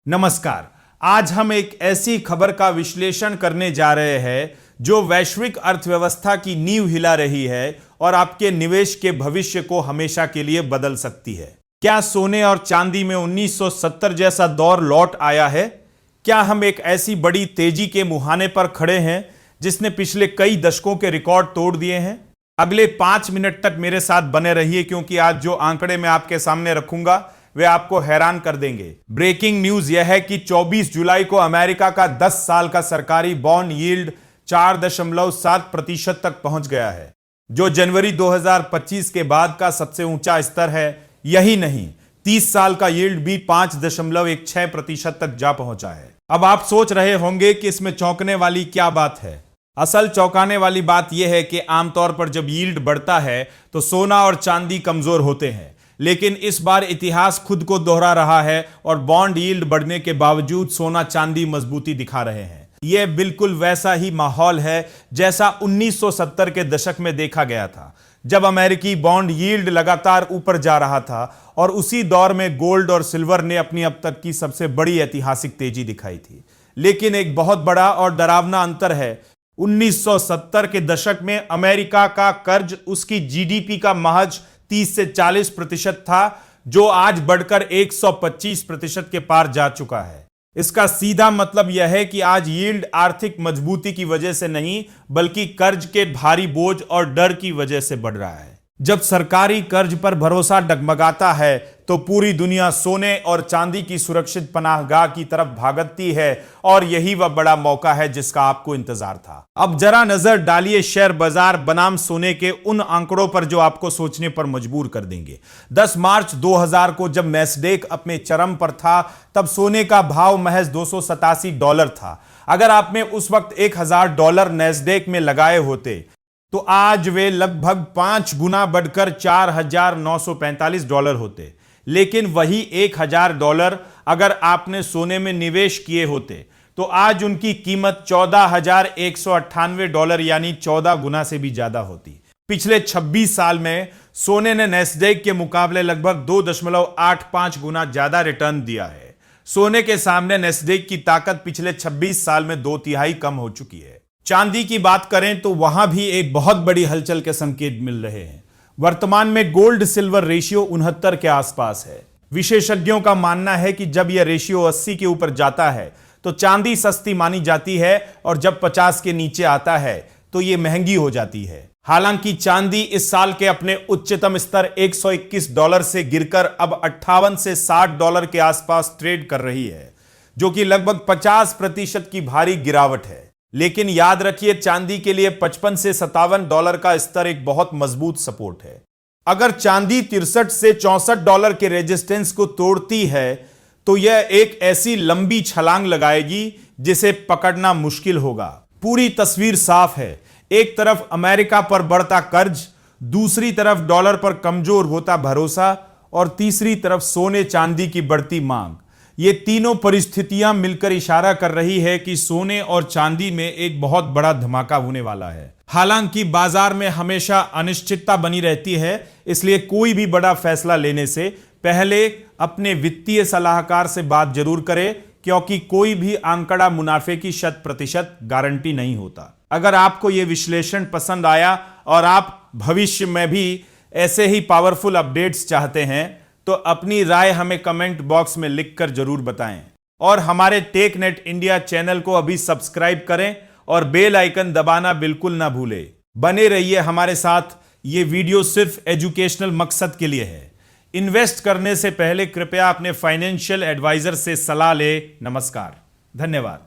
नमस्कार। आज हम एक ऐसी खबर का विश्लेषण करने जा रहे हैं जो वैश्विक अर्थव्यवस्था की नींव हिला रही है और आपके निवेश के भविष्य को हमेशा के लिए बदल सकती है। क्या सोने और चांदी में 1970 जैसा दौर लौट आया है? क्या हम एक ऐसी बड़ी तेजी के मुहाने पर खड़े हैं जिसने पिछले कई दशकों के रिकॉर्ड तोड़ दिए हैं? अगले 5 मिनट तक मेरे साथ बने रहिए, क्योंकि आज जो आंकड़े मैं आपके सामने रखूंगा वे आपको हैरान कर देंगे। ब्रेकिंग न्यूज यह है कि 24 जुलाई को अमेरिका का 10 साल का सरकारी बॉन्ड यील्ड 4.7% तक पहुंच गया है, जो जनवरी 2025 के बाद का सबसे ऊंचा स्तर है। यही नहीं, 30 साल का यील्ड भी 5.16% तक जा पहुंचा है। अब आप सोच रहे होंगे कि इसमें चौंकने वाली क्या बात है। असल चौंकाने वाली बात यह है कि आमतौर पर जब यील्ड बढ़ता है तो सोना और चांदी कमजोर होते हैं, लेकिन इस बार इतिहास खुद को दोहरा रहा है और बॉन्ड यील्ड बढ़ने के बावजूद सोना चांदी मजबूती दिखा रहे हैं। यह बिल्कुल वैसा ही माहौल है जैसा 1970 के दशक में देखा गया था, जब अमेरिकी बॉन्ड यील्ड लगातार ऊपर जा रहा था और उसी दौर में गोल्ड और सिल्वर ने अपनी अब तक की सबसे बड़ी ऐतिहासिक तेजी दिखाई थी। लेकिन एक बहुत बड़ा और डरावना अंतर है। 1970 के दशक में अमेरिका का कर्ज उसकी जीडीपी का महज 30 से 40% था, जो आज बढ़कर 125% के पार जा चुका है। इसका सीधा मतलब यह है कि आज यील्ड आर्थिक मजबूती की वजह से नहीं, बल्कि कर्ज के भारी बोझ और डर की वजह से बढ़ रहा है। जब सरकारी कर्ज पर भरोसा डगमगाता है तो पूरी दुनिया सोने और चांदी की सुरक्षित पनाहगाह की तरफ भागती है, और यही वह बड़ा मौका है जिसका आपको इंतजार था। अब जरा नजर डालिए शेयर बाजार बनाम सोने के उन आंकड़ों पर जो आपको सोचने पर मजबूर कर देंगे। 10 मार्च 2000 को जब नैस्डैक अपने चरम पर था, तब सोने का भाव महज $287 था। अगर आपने उस वक्त $1000 नैस्डैक में लगाए होते तो आज वे लगभग 5 गुना बढ़कर $4945 होते। लेकिन वही $1000 अगर आपने सोने में निवेश किए होते तो आज उनकी कीमत $14,198 यानी 14 गुना से भी ज्यादा होती। पिछले 26 साल में सोने ने नैस्डैक के मुकाबले लगभग 2.85 गुना ज्यादा रिटर्न दिया है। सोने के सामने नैस्डैक की ताकत पिछले 26 साल में 2/3 कम हो चुकी है। चांदी की बात करें तो वहां भी एक बहुत बड़ी हलचल के संकेत मिल रहे हैं। वर्तमान में गोल्ड सिल्वर रेशियो 69 के आसपास है। विशेषज्ञों का मानना है कि जब यह रेशियो 80 के ऊपर जाता है तो चांदी सस्ती मानी जाती है, और जब 50 के नीचे आता है तो यह महंगी हो जाती है। हालांकि चांदी इस साल के अपने उच्चतम स्तर $121 से गिरकर अब $58 से $60 के आसपास ट्रेड कर रही है, जो कि लगभग 50% की भारी गिरावट है। लेकिन याद रखिए, चांदी के लिए $55 से $57 का स्तर एक बहुत मजबूत सपोर्ट है। अगर चांदी 63 से $64 के रेजिस्टेंस को तोड़ती है तो यह एक ऐसी लंबी छलांग लगाएगी जिसे पकड़ना मुश्किल होगा। पूरी तस्वीर साफ है। एक तरफ अमेरिका पर बढ़ता कर्ज, दूसरी तरफ डॉलर पर कमजोर होता भरोसा, और तीसरी तरफ सोने चांदी की बढ़ती मांग। ये तीनों परिस्थितियां मिलकर इशारा कर रही है कि सोने और चांदी में एक बहुत बड़ा धमाका होने वाला है। हालांकि बाजार में हमेशा अनिश्चितता बनी रहती है, इसलिए कोई भी बड़ा फैसला लेने से पहले अपने वित्तीय सलाहकार से बात जरूर करें, क्योंकि कोई भी आंकड़ा मुनाफे की 100% गारंटी नहीं होता। अगर आपको यह विश्लेषण पसंद आया और आप भविष्य में भी ऐसे ही पावरफुल अपडेट्स चाहते हैं तो अपनी राय हमें कमेंट बॉक्स में लिखकर जरूर बताएं, और हमारे टेकनेट इंडिया चैनल को अभी सब्सक्राइब करें और बेल आइकन दबाना बिल्कुल ना भूलें। बने रहिए हमारे साथ। ये वीडियो सिर्फ एजुकेशनल मकसद के लिए है। इन्वेस्ट करने से पहले कृपया अपने फाइनेंशियल एडवाइजर से सलाह लें। नमस्कार, धन्यवाद।